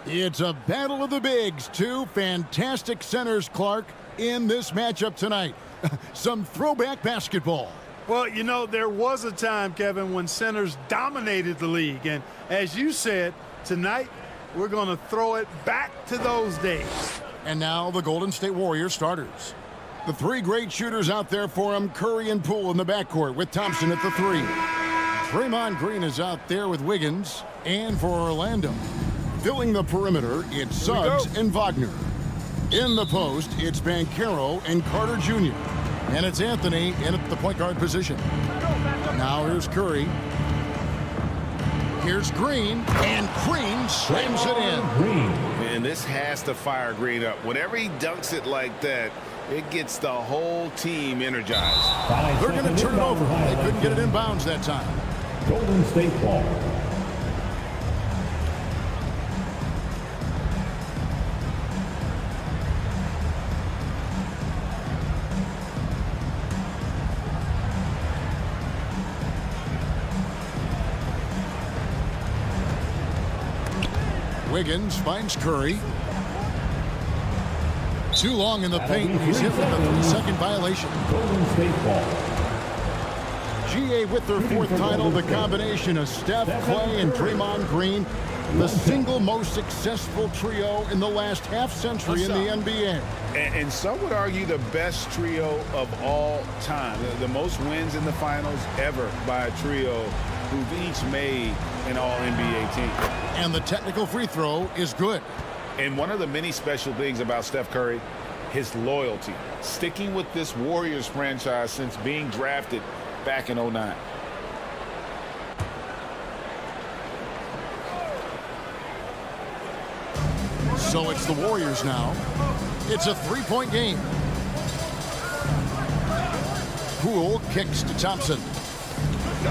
It's a battle of the bigs. Two fantastic centers, Clark, in this matchup tonight. Some throwback basketball. Well, you know, there was a time, Kevin, when centers dominated the league. And as you said, tonight we're going to throw it back to those days. And now the Golden State Warriors starters. The three great shooters out there for them, Curry and Poole in the backcourt with Thompson at the three. Draymond Green is out there with Wiggins. And for Orlando, filling the perimeter, it's Suggs and Wagner. In the post, it's Banchero and Carter Jr. And it's Anthony in at the point guard position. Now here's Curry. Here's Green, and Green slams it in. And this has to fire Green up. Whenever he dunks it like that, it gets the whole team energized. They're going to turn it over. They couldn't get it in bounds that time. Golden State ball. Wiggins finds Curry. Too long in the paint. He's hit with a 3-second violation. Golden State ball. GA with their fourth title, the combination of Steph, Clay, and Draymond Green, the single most successful trio in the last half-century in the NBA. And some would argue the best trio of all time. The most wins in the finals ever by a trio who've each made an all-NBA team. And the technical free throw is good. And one of the many special things about Steph Curry, his loyalty. Sticking with this Warriors franchise since being drafted back in '09. So it's the Warriors now. It's a three-point game. Poole kicks to Thompson.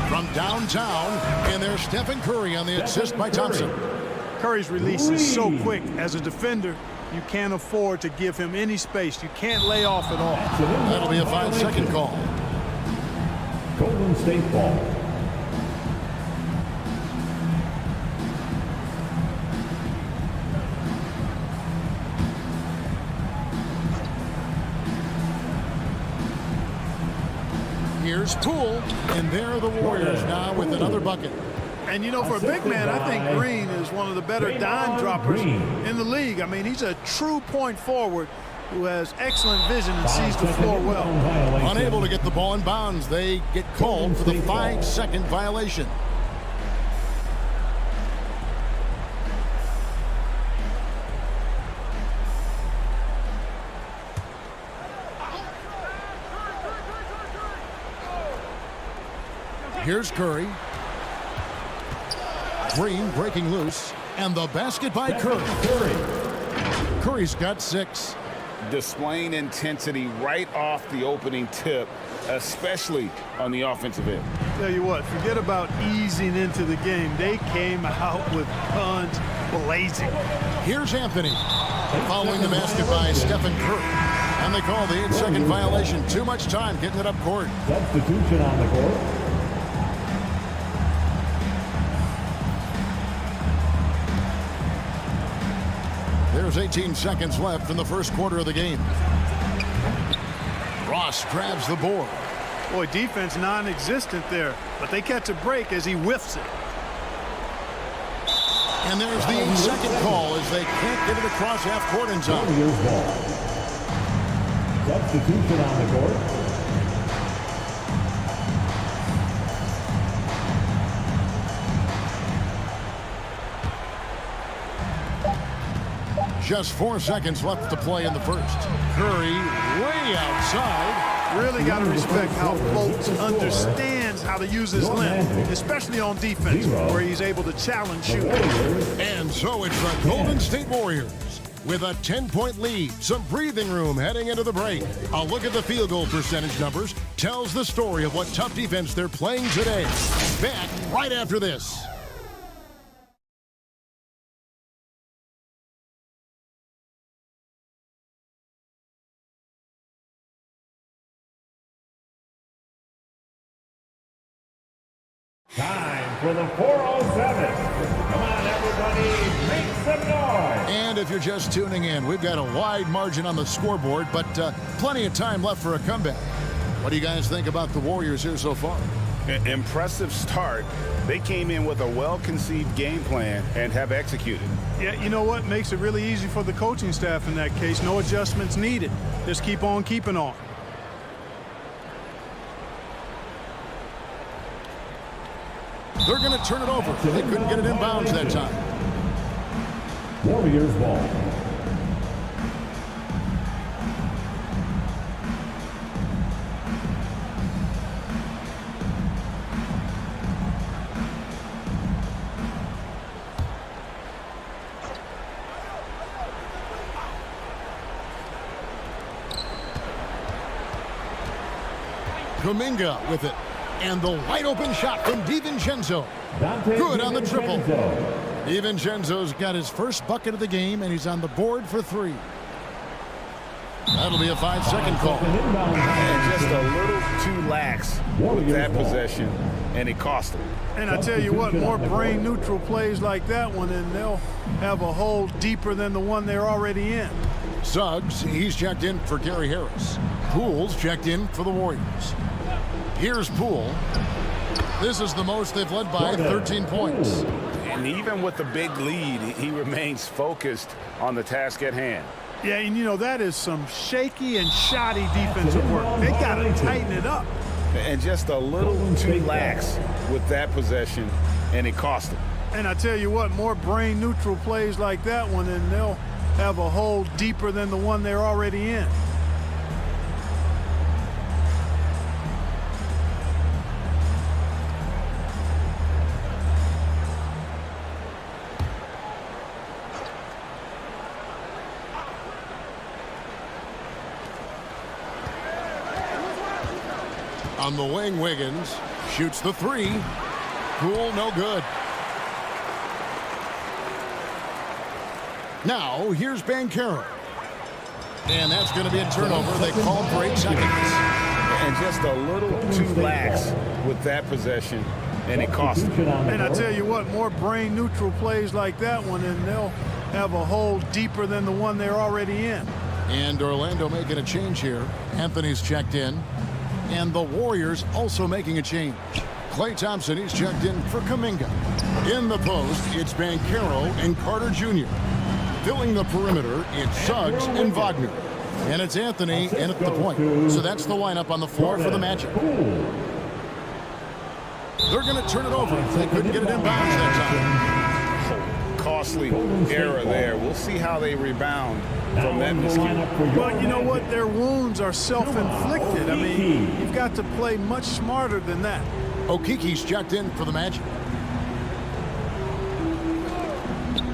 From downtown, and there's Stephen Curry on the assist by Thompson. Curry's release is so quick. As a defender, you can't afford to give him any space. You can't lay off at all. That'll be a 5-second call. Golden State ball. Here's Poole, and there are the Warriors now with another bucket. And, you know, for a big man, I think Green is one of the better dime droppers in the league. I mean, he's a true point forward who has excellent vision and sees the floor well. Unable to get the ball in bounds, they get called for the 5-second violation. Here's Curry. Green breaking loose, and the basket by Curry. Curry's got 6. Displaying intensity right off the opening tip, especially on the offensive end. Tell you what, forget about easing into the game. They came out with guns blazing. Here's Anthony. Following the basket by Stephen Curry. And they call the 8-second violation. Too much time getting it up court. Substitution on the court. There's 18 seconds left in the first quarter of the game. Ross grabs the board. Boy, defense non-existent there, but they catch a break as he whiffs it. And there's the 8-second call as they can't get it across half-court in time. Substitution on the court. Just 4 seconds left to play in the first. Curry way outside. Really got to respect how Fultz understands how to use his length, especially on defense, where he's able to challenge shooters. And so it's the Golden State Warriors with a 10-point lead, some breathing room heading into the break. A look at the field goal percentage numbers tells the story of what tough defense they're playing today. Back right after this. Time for the 407. Come on, everybody, make some noise. if you're just tuning in. We've got a wide margin on the scoreboard, but plenty of time left for a comeback. What do you guys think about the Warriors here so far? Impressive start. They came in with a well-conceived game plan and have executed. Yeah, you know what? Makes it really easy for the coaching staff in that case. No adjustments needed. Just keep on keeping on. They're going to turn it over. They couldn't get it in bounds that time. Warriors ball. Kuminga with it. And the wide open shot from DiVincenzo. Good on the triple. DiVincenzo's got his first bucket of the game, and he's on the board for 3. That'll be a 5-second call. And just a little too lax with that possession, and it cost them. And I tell you what, more brain-neutral plays like that one, and they'll have a hole deeper than the one they're already in. Suggs, he's checked in for Gary Harris. Poole's checked in for the Warriors. Here's Poole. This is the most they've led by, 13 points. And even with the big lead, he remains focused on the task at hand. Yeah, and you know, that is some shaky and shoddy defensive work. They got to tighten it up. And just a little too lax with that possession, and it cost them. And I tell you what, more brain-neutral plays like that one, and they'll have a hole deeper than the one they're already in. On the wing, Wiggins shoots the 3. Poole, no good. Now, here's Banchero. And that's going to be a turnover. They called for 8 seconds. And just a little too lax with that possession, and it cost them. And I tell you what, more brain-neutral plays like that one, and they'll have a hole deeper than the one they're already in. And Orlando making a change here. Anthony's checked in. And the Warriors also making a change. Klay Thompson, he's checked in for Kuminga. In the post, it's Banchero and Carter Jr. Filling the perimeter, it's Suggs and Wagner. And it's Anthony in at the point. So that's the lineup on the floor for the Magic. They're going to turn it over. They couldn't get it in bounds that time. Costly error there. We'll see how they rebound from that miscue. But you know what? Their wounds are self-inflicted. I mean, you've got to play much smarter than that. Okiki's checked in for the Magic.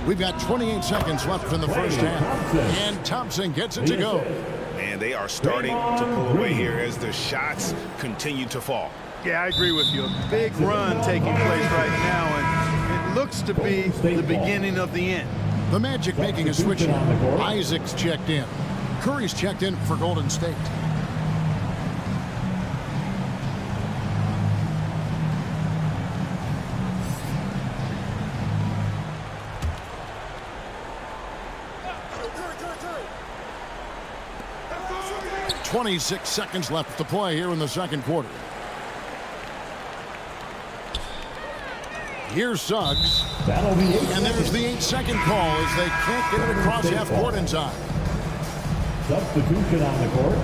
We've got 28 seconds left in the first half. And Thompson gets it to go. And they are starting to pull away here as the shots continue to fall. Yeah, I agree with you. A big run taking place right now, and it looks to be the beginning of the end. The Magic making a switch here. Isaac's checked in. Curry's checked in for Golden State. .26 seconds left to play here in the second quarter. Here's Suggs. And there's the 8-second call as they can't get it across half court in time. Substitution on the court.